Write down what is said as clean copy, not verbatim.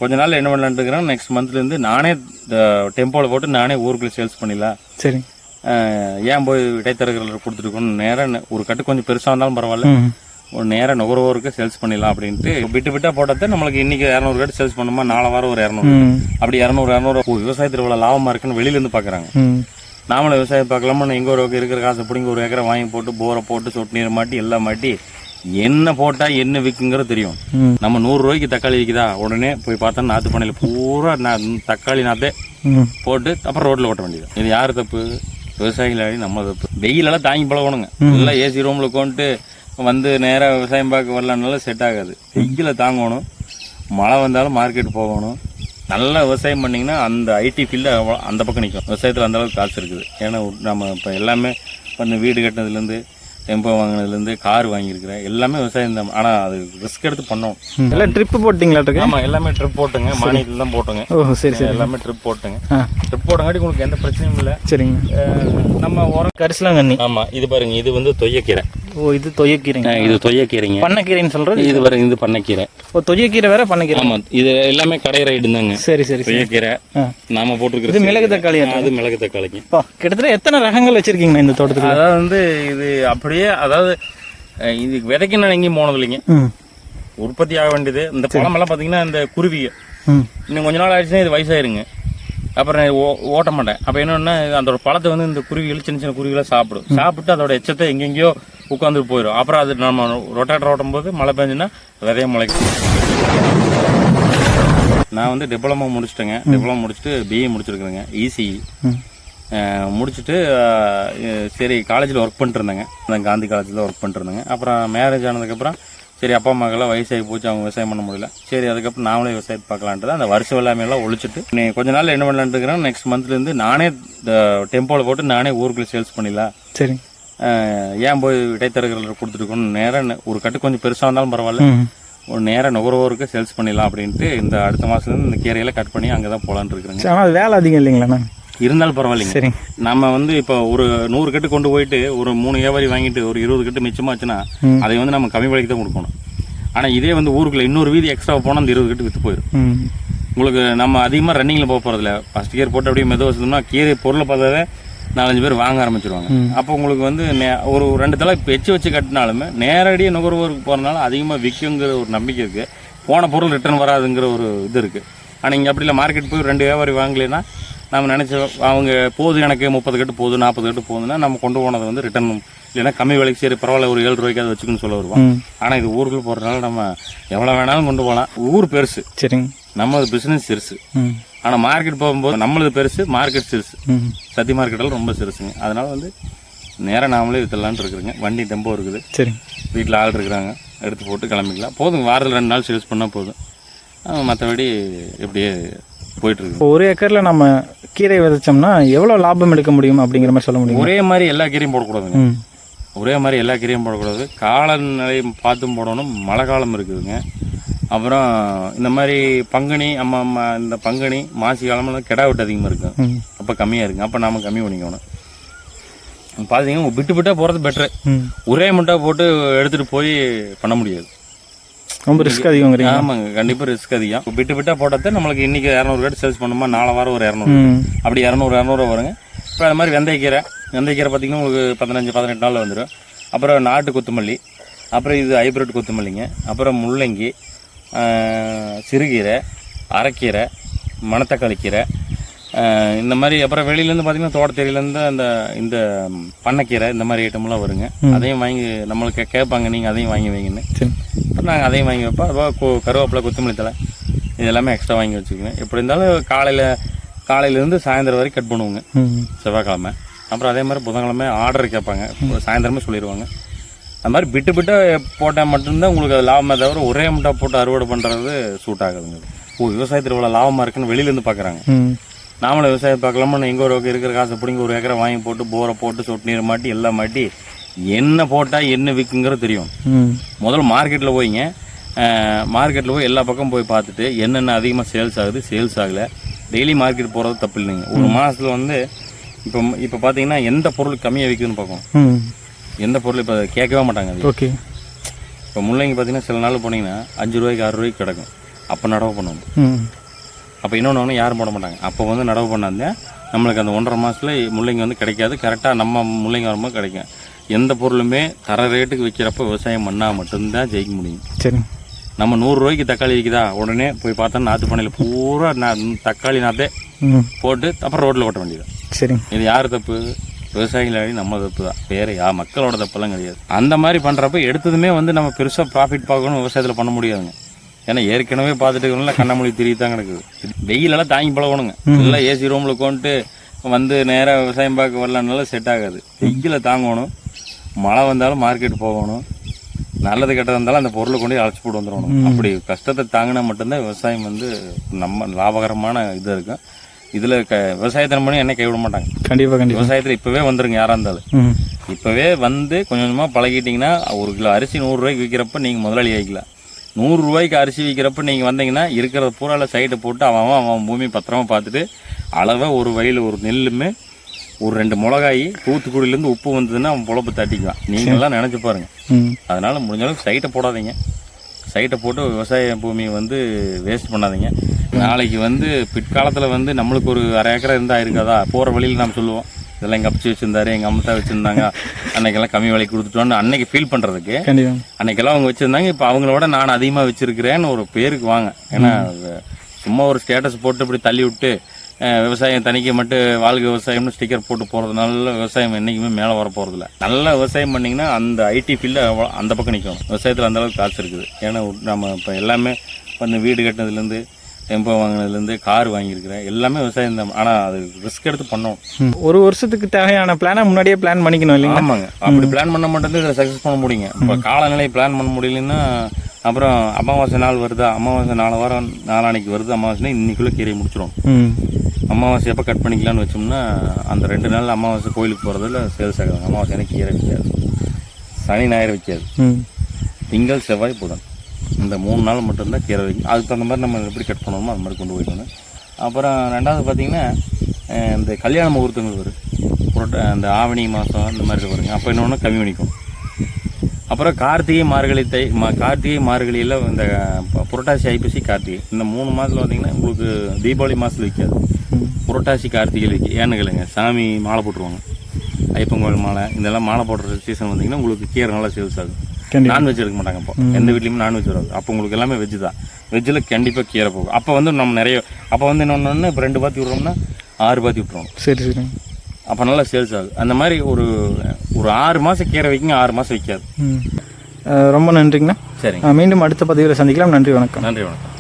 கொஞ்ச நாள் என்ன பண்ணலான்னு இருக்கிறேன், நெக்ஸ்ட் மந்த்லேருந்து நானே டெம்போவில் போட்டு நானே ஊருக்குள்ளே சேல்ஸ் பண்ணிடலாம். சரி. ஏன் போய் இடைத்தரகர்கள் கொடுத்துருக்கோன்னு நேராக ஒரு கட்டு கொஞ்சம் பெருசாக இருந்தாலும் பரவாயில்ல, ஒரு நேரம் நுகர்வோருக்கு சேல்ஸ் பண்ணிடலாம் அப்படின்ட்டு விட்டு போட்டதை நம்மளுக்கு இன்னைக்கு 200 கட்டு சேல்ஸ் பண்ணுமா, நாளை வாரம் ஒரு 200, அப்படி 200 விவசாயத்தில் இவ்வளோ லாபமாக இருக்குன்னு வெளியிலேருந்து பார்க்குறாங்க. நாமளும் விவசாயம் பார்க்கலாமா, எங்கே ஒரு இருக்கிற காசை பிடிங்க ஒரு ஏக்கரை வாங்கி போட்டு போரை போட்டு சொட்டு நீர் மாட்டி எல்லாம் மாட்டி என்ன போட்டால் என்ன விற்குங்கிறது தெரியும். நம்ம 100 ரூபாய்க்கு தக்காளி விற்குதா, உடனே போய் பார்த்தா நாற்று பண்ணையில் பூரா தக்காளி நாற்றே போட்டு அப்புறம் ரோட்டில் ஓட்ட வேண்டியது. இது யார் தப்பு? விவசாயிகளாடி நம்ம தப்பு. வெயிலெல்லாம் தாங்கி பழகணுங்க. எல்லாம் ஏசி ரூமில் கொண்டு வந்து நேராக விவசாயம் பார்க்க வரலனாலும் செட் ஆகாது. வெயில தாங்கணும், மழை வந்தாலும் மார்க்கெட் போகணும். நல்லா விவசாயம் பண்ணிங்கன்னா அந்த ஐடி ஃபீல்டு அந்த பக்கம் நிற்கும். விவசாயத்தில் அந்தளவுக்கு காசு இருக்குது. ஏன்னா நம்ம இப்போ எல்லாமே இப்போ வீடு கட்டினதுலேருந்து டெம்போ வாங்கினதுலேருந்து கார் வாங்கியிருக்கிறேன், எல்லாமே விவசாயம் தான். ஆனால் அது ரிஸ்க் எடுத்து பண்ணோம். எல்லாம் ட்ரிப் போட்டிங்களா? ஆமாம், எல்லாமே ட்ரிப் போட்டுங்க. மானியத்தில் தான் போட்டுங்க. ஓ சரி சரி. எல்லாமே ட்ரிப் போட்டுங்க. ட்ரிப் போட்டங்காட்டி உங்களுக்கு எந்த பிரச்சனையும் இல்லை. சரிங்க. நம்ம உரம் கரிசலாங்கண்ணி. ஆமாம், இது பாருங்க, இது வந்து தொய்யக்கீரை. ஓ இது தொய்யக்கீரைங்க. இது தொய்யக்கீரைங்க. பண்ணக்கீரைன்னு சொல்கிறது இது பாருங்க, இது பண்ணக்கீரை. ஓ தொய்யக்கீரை வேற பண்ணக்கீரை. ஆமாம், இது எல்லாமே கடை ரைடு தாங்க. சரி சரி. தொய்யக்கீரை நாம போட்டுருக்கிறது மிளகு தக்காளி. அது மிளகு தக்காளிங்க. கிட்டத்தட்ட எத்தனை ரகங்கள் வச்சிருக்கீங்கண்ணா இந்த தோட்டத்தில்? அதாவது வந்து இது அப்படியே, அதாவது இது விதைக்கு நான் எங்கேயும் போனது இல்லைங்க, உற்பத்தி ஆக வேண்டியது. இந்த பழமெல்லாம் பார்த்தீங்கன்னா இந்த குருவி இன்னும் கொஞ்ச நாள் ஆயிடுச்சுன்னா இது வயசாயிருங்க. அப்புறம் ஓட்ட மாட்டேன். அப்போ என்னன்னா அந்த ஒரு பழத்தை வந்து இந்த குருவிகள் சின்ன சின்ன குருவிகளாக சாப்பிட்டு அதோட எச்சத்தை எங்கெங்கேயோ உட்காந்துட்டு போயிடும். அப்புறம் அது நம்ம ரொட்டேட்டர் ஓட்டும் போது மழை பெஞ்சுன்னா விதைய முளைக்கும். நான் வந்து டிப்ளமோ முடிச்சுட்டேங்க. டிப்ளமோ முடிச்சுட்டு பிஏ முடிச்சிருக்கிறேங்க, இசிஇ முடிச்சுட்டு சரி காலேஜில் ஒர்க் பண்ணிட்டு இருந்தேங்க. காந்தி காலேஜில் ஒர்க் பண்ணிட்டு இருந்தேங்க. அப்புறம் மேரேஜ் ஆனதுக்கப்புறம் சரி அப்பா அம்மாக்கெல்லாம் வயசாகி போச்சு, அவங்க விவசாயம் பண்ண முடியல. சரி அதுக்கப்புறம் நாமளே விவசாயத்தை பார்க்கலான்ட்டு அந்த வருஷம் எல்லாமையெல்லாம் ஒழிச்சிட்டு கொஞ்ச நாள் என்ன பண்ணலான்னு இருக்கிறேன், நெக்ஸ்ட் மந்த்லேருந்து நானே டெம்போவில் போட்டு நானே ஊருக்குள்ளே சேல்ஸ் பண்ணிடலாம். சரி. ஏன் போய் இடைத்தரகர்கள் கொடுத்துருக்கோன்னு நேராக ஒரு கட்டு கொஞ்சம் பெருசாக இருந்தாலும் பரவாயில்ல, ஒரு நேராக நுகர்வோருக்கு சேல்ஸ் பண்ணிடலாம் அப்படின்ட்டு இந்த அடுத்த மாதத்துலேருந்து இந்த கீரையெல்லாம் கட் பண்ணி அங்கே தான் போகலான்னு இருக்கிறேங்க. ஆனால் வேலை அதிகம் இல்லைங்களாண்ணா? இருந்தாலும் பரவாயில்லைங்க. சரி. நம்ம வந்து இப்போ ஒரு 100 கட்டு கொண்டு போயிட்டு ஒரு 3 வியாபாரி வாங்கிட்டு ஒரு 20 கட்டு மிச்சமாச்சுன்னா அதை வந்து நம்ம கம்மி விலைக்கு தான் கொடுக்கணும். ஆனால் இதே வந்து ஊருக்குள்ள இன்னொரு வீதி எக்ஸ்ட்ரா போனால் அந்த 20 கட்டு விற்று போயிடும். உங்களுக்கு நம்ம அதிகமாக ரன்னிங்கில் போக போகிறதில்ல. ஃபர்ஸ்ட் கியர் போட்டு அப்படியே மெதுவாக வச்சோம்னா கீரை பொருளை பார்த்தாவே 4-5 பேர் வாங்க ஆரம்பிச்சிருவாங்க. அப்போ உங்களுக்கு வந்து ஒரு 2 தலை வச்சு கட்டினாலுமே நேரடியாக நுகர்வோருக்கு போகிறனால அதிகமாக விற்குங்கிற ஒரு நம்பிக்கை இருக்குது. போன பொருள் ரிட்டர்ன் வராதுங்கிற ஒரு இது இருக்குது. ஆனால் இங்கே அப்படி இல்லை, மார்க்கெட் போய் 2 வியாபாரி வாங்கலைன்னா நம்ம நினச்ச அவங்க போதும் எனக்கு 30 கட்டு போதும் 40 கட்டு போதுன்னா நம்ம கொண்டு போனதை வந்து ரிட்டர்ன் இல்லைன்னா கம்மி விலைக்கு சரி பரவாயில்ல ஒரு 7 ரூபாய்க்கு அதை வச்சுக்கணும்னு சொல்ல வருவோம். ஆனால் இது ஊருக்குள்ள போகிறதுனால நம்ம எவ்வளோ வேணாலும் கொண்டு போகலாம். ஊர் பெருசு, சரிங்க, நம்மளது பிஸ்னஸ் சிறுசு. ஆனால் மார்க்கெட் போகும்போது நம்மளது பெருசு, மார்க்கெட் சிறுசு. சத்தி மார்க்கெட்டெல்லாம் ரொம்ப சிறுசுங்க. அதனால வந்து நேராக நாமளே வித்தலான்னு இருக்கிறேங்க. வண்டி டெம்போ இருக்குது. சரி, வீட்டில் ஆள் இருக்கிறாங்க, எடுத்து போட்டு கிளம்பிக்கலாம். போதும், வாரத்தில் 2 நாள் சேல்ஸ் பண்ணால் போதும். மற்றபடி எப்படியே போயிட்டுருக்கு. ஒரு ஏக்கரில் நம்ம கீரை விதைச்சோம்னா எவ்வளோ லாபம் எடுக்க முடியும் அப்படிங்கிற மாதிரி சொல்ல முடியும்? ஒரே மாதிரி எல்லா கீரையும் போடக்கூடாதுங்க. ஒரே மாதிரி எல்லா கீரையும் போடக்கூடாது. காலநிலை பார்த்தும் போடணும். மழை காலம் இருக்குதுங்க. அப்புறம் இந்த மாதிரி பங்குனி இந்த பங்குனி மாசி காலமெல்லாம் கிடா விட்டு அதிகமாக இருக்கும். அப்போ கம்மியாக இருக்குங்க. அப்போ நாம் கம்மி பண்ணிக்கணும். பார்த்தீங்கன்னா விட்டு போகிறது பெட்ரு. ஒரே முட்டை போட்டு எடுத்துகிட்டு போய் பண்ண முடியாது. ரொம்ப ரிஸ்க் அதிகம். ஆமாங்க, கண்டிப்பாக ரிஸ்க் அதிகம். விட்டு போட்டதை நம்மளுக்கு இன்னைக்கு 200 கட்டு சேல்ஸ் பண்ணுமா, நாளை வாரம் ஒரு 200, அப்படி 200 வருங்க. இப்போ அது மாதிரி வெந்தயக்கீரை பார்த்தீங்கன்னா உங்களுக்கு 15-18 நாளில் வந்துடும். அப்புறம் நாட்டு கொத்தமல்லி, அப்புறம் இது ஹைப்ரிட் கொத்தமல்லிங்க, அப்புறம் முள்ளங்கி, சிறுகீரை, அரைக்கீரை, மணத்தக்காளி கீரை, இந்த மாதிரி. அப்புறம் வெளியிலேருந்து பார்த்தீங்கன்னா தோட்டத்தேரியிலேருந்து இந்த பண்ணைக்கீரை இந்த மாதிரி ஐட்டம்லாம் வருங்க. அதையும் வாங்கி நம்மளுக்கு கேட்பாங்க, நீங்கள் அதையும் வாங்கி வைங்கன்னு. இப்போ நாங்கள் அதையும் வாங்கி வைப்போம். அதுவாக கருவேப்பிலை, கொத்தமல்லி தழை இது எல்லாமே எக்ஸ்ட்ரா வாங்கி வச்சுக்குவேன். எப்படி இருந்தாலும் காலையிலேருந்து சாயந்தரம் வரைக்கும் கட் பண்ணுவோங்க, செவ்வாய்க்கிழமை. அப்புறம் அதே மாதிரி புதன்கிழமை ஆர்டர் கேட்பாங்க, சாயந்தரமே சொல்லிடுவாங்க. அது மாதிரி விட்டு போட்டால் மட்டும்தான் உங்களுக்கு அது லாபமே தவிர ஒரே முட்டை போட்டு அறுவடை பண்ணுறது சூட் ஆகுதுங்க. விவசாயத்தில் இவ்வளோ லாபமாக இருக்குன்னு வெளியிலேருந்து பார்க்குறாங்க. நாமளும் விவசாயம் பார்க்கலாமா, எங்கே ஒரு இருக்கிற காசை பிடிங்க ஒரு ஏக்கரை வாங்கி போட்டு போரை போட்டு சொட்டு நீர் மாட்டி எல்லாம் மாட்டி என்ன போட்டால் என்ன விற்குங்கிறது தெரியும். முதல்ல மார்க்கெட்டில் போய்ங்க, மார்க்கெட்டில் போய் எல்லா பக்கம் போய் பார்த்துட்டு என்னென்ன அதிகமாக சேல்ஸ் ஆகுது, சேல்ஸ் ஆகலை. டெய்லி மார்க்கெட் போகிறது தப்பு இல்லைங்க. ஒரு மாதத்தில் வந்து இப்போ பார்த்தீங்கன்னா எந்த பொருள் கம்மியாக விற்குதுன்னு பார்க்கணும். எந்த பொருள் இப்போ கேட்கவே மாட்டாங்க. அது ஓகே. இப்போ முள்ளங்கி பார்த்தீங்கன்னா சில நாள் போனீங்கன்னா 5 ரூபாய்க்கு 6 ரூபாய்க்கு கிடக்கும். அப்போ நடவு பண்ணணும். ம் அப்போ இன்னொன்று யாரும் போட மாட்டாங்க. அப்போ வந்து நடவு பண்ணாந்தே நம்மளுக்கு அந்த 1.5 மாதத்துல முள்ளங்கி வந்து கிடைக்காது. கரெக்டாக நம்ம முள்ளங்கி வரும்போது கிடைக்கும். எந்த பொருளுமே தர ரேட்டுக்கு விற்கிறப்ப விவசாயம் பண்ணால் மட்டும்தான் ஜெயிக்க முடியும். சரி. நம்ம 100 ரூபாய்க்கு தக்காளி விற்கிதா, உடனே போய் பார்த்தா நாற்று பண்ணையில் பூரா தக்காளி நாற்றே போட்டு அப்புறம் ரோட்டில் ஓட்ட வேண்டியது. சரி. இது யார் தப்பு? விவசாயிகளாடி நம்ம தப்பு தான், வேற மக்களோட தப்பெல்லாம் கிடையாது. அந்த மாதிரி பண்ணுறப்ப எடுத்ததுமே வந்து நம்ம பெருசாக ப்ராஃபிட் பார்க்கணும் விவசாயத்தில் பண்ண முடியாதுங்க. ஏன்னா ஏற்கனவே பார்த்துட்டு கண்ணமொழி திரி தான் கிடக்குது. வெயிலெல்லாம் தாங்கி பழகணுங்க. எல்லாம் ஏசி ரூமில் கொண்டு வந்து நேராக விவசாயம் பார்க்க வரலனால செட் ஆகாது. வெயில தாங்கணும். மழை வந்தாலும் மார்க்கெட் போகணும். நல்லது கெட்டதாக இருந்தாலும் அந்த பொருளை கொண்டு அழைச்சி போட்டு வந்துடணும். அப்படி கஷ்டத்தை தாங்கினா மட்டும்தான் விவசாயம் வந்து நம்ம லாபகரமான இது இருக்கும். இதில் விவசாயத்தை பண்ணி என்ன கைவிட மாட்டாங்க. கண்டிப்பாக விவசாயத்தில் இப்போவே வந்துருங்க. யாராக இருந்தாலும் இப்போவே வந்து கொஞ்சம் கொஞ்சமாக பழகிட்டிங்கன்னா 1 கிலோ அரிசி 100 ரூபாய்க்கு விற்கிறப்ப நீங்கள் முதலாளி ஆகிக்கலாம். 100 ரூபாய்க்கு அரிசி விற்கிறப்ப நீங்கள் வந்தீங்கன்னா இருக்கிறத பூரால சைட்டை போட்டு அவன் பூமி பத்திரமா பார்த்துட்டு அளவாக ஒரு வயல் ஒரு நெல்லுமே ஒரு 2 மிளகாய் தூத்துக்குடியிலேருந்து உப்பு வந்ததுன்னா அவன் பொழப்பு தட்டிக்குவான். நீங்கள்லாம் நினச்சி பாருங்க. அதனால் முடிஞ்ச அளவுக்கு சைட்டை போடாதீங்க. சைட்டை போட்டு விவசாய பூமியை வந்து வேஸ்ட் பண்ணாதீங்க. நாளைக்கு வந்து பிற்காலத்தில் வந்து நம்மளுக்கு ஒரு 1/2 ஏக்கரை இருந்தால் இருக்காதா, போகிற வழியில் நாம் சொல்லுவோம் இதெல்லாம் எங்கள் அப்பச்சி வச்சுருந்தாரு, எங்கள் அம்மா வச்சுருந்தாங்க, அன்னைக்கெல்லாம் கம்மி விலைக்கு கொடுத்துட்டோன்னு அன்னைக்கு ஃபீல் பண்ணுறதுக்கு. அன்னைக்கெல்லாம் அவங்க வச்சுருந்தாங்க, இப்போ அவங்களோட நான் அதிகமாக வச்சுருக்கிறேன்னு ஒரு பேருக்கு வாங்க. ஏன்னா சும்மா ஒரு ஸ்டேட்டஸ் போட்டு இப்படி தள்ளி விட்டு விவசாயம் தனிக்க மட்டும் வாழ்க்கை விவசாயம்னு ஸ்டிக்கர் போட்டு போகிறதுனால விவசாயம் என்றைக்குமே மேலே வர போகிறதில்ல. நல்லா விவசாயம் பண்ணிங்கன்னா அந்த ஐடி ஃபீல்டு அந்த பக்கம் நிற்கும். விவசாயத்தில் அந்தளவுக்கு காசு இருக்குது. ஏன்னா நம்ம இப்போ எல்லாமே வந்து வீடு கட்டினதுலேருந்து டெம்போ வாங்கினதுலேருந்து கார் வாங்கியிருக்கிறேன், எல்லாமே விவசாயம் தான். ஆனால் அது ரிஸ்க் எடுத்து பண்ணணும். ஒரு வருஷத்துக்கு தேவையான பிளானை முன்னாடியே பிளான் பண்ணிக்கணும் இல்லைங்க? ஆமாங்க. அப்படி பிளான் பண்ண மட்டும்தான் இதில் சக்ஸஸ் பண்ண முடியுங்க. இப்போ காலநிலை பிளான் பண்ண முடியலன்னா அப்புறம் அமாவாசை நாள் வருதா, அமாவாசை 4 வாரம் நாளானைக்கு வருது அமாவாசைனா இன்னைக்குள்ளே கீரையை முடிச்சிடும். அமாவாசை எப்போ கட் பண்ணிக்கலான்னு வச்சோம்னா அந்த 2 நாள் அமாவாசை கோயிலுக்கு போகிறதுல சேல்ஸ் ஆகுது. அமாவாசை கீரை விற்காது, சனி ஞாயிறு விற்காது, திங்கள் செவ்வாய் புதன் இந்த 3 நாள் மட்டும்தான் கீரை வைக்கும். அதுக்கு தகுந்த மாதிரி நம்ம எப்படி கட் பண்ணணுமோ அது மாதிரி கொண்டு போய்க்கணும். அப்புறம் 2வது பார்த்திங்கன்னா இந்த கல்யாண முகூர்த்தங்கள் வரும். அந்த ஆவணி மாதம் இந்த மாதிரி வருங்க. அப்போ இன்னொன்று கம்மி பண்ணிக்கும். அப்புறம் கார்த்திகை மார்கழி கார்த்திகை மார்கழியில் இந்த புரட்டாசி ஐப்பசி கார்த்திகை இந்த 3 மாதத்தில் பார்த்தீங்கன்னா உங்களுக்கு தீபாவளி மாதத்தில் விற்காது. புரட்டாசி கார்த்திகை விற்கும். ஏன்னு கேளுங்க, சாமி மாலை போட்டுருவாங்க. ஐப்பங்கோயில் மாலை இதெல்லாம் மாலை போடுற சீசன் வந்தீங்கன்னா உங்களுக்கு கீரை நல்லா சேல்ஸ் ஆகும். நான்வெஜ் எடுக்க மாட்டாங்க. அப்போ எந்த வீட்லையுமே நான்வெஜ் வராது. அப்போ உங்களுக்கு எல்லாமே வெஜ் தான். வெஜ்ஜில் கண்டிப்பாக கீரை போகும். அப்போ வந்து நம்ம நிறைய அப்போ வந்து இன்னொன்று இப்போ 2 பாத்தி விட்றோம்னா 6 பாத்தி விட்டுருவோம். சரி. அப்போ நல்லா சேல்ஸ் ஆகுது. அந்த மாதிரி ஒரு 6 மாதம் கீரை வைக்குங்க, 6 மாதம் வைக்காது. ரொம்ப நன்றிங்கண்ணா. சரி, மீண்டும் அடுத்த பதிவில் சந்திக்கலாம். நன்றி, வணக்கம். நன்றி, வணக்கம்.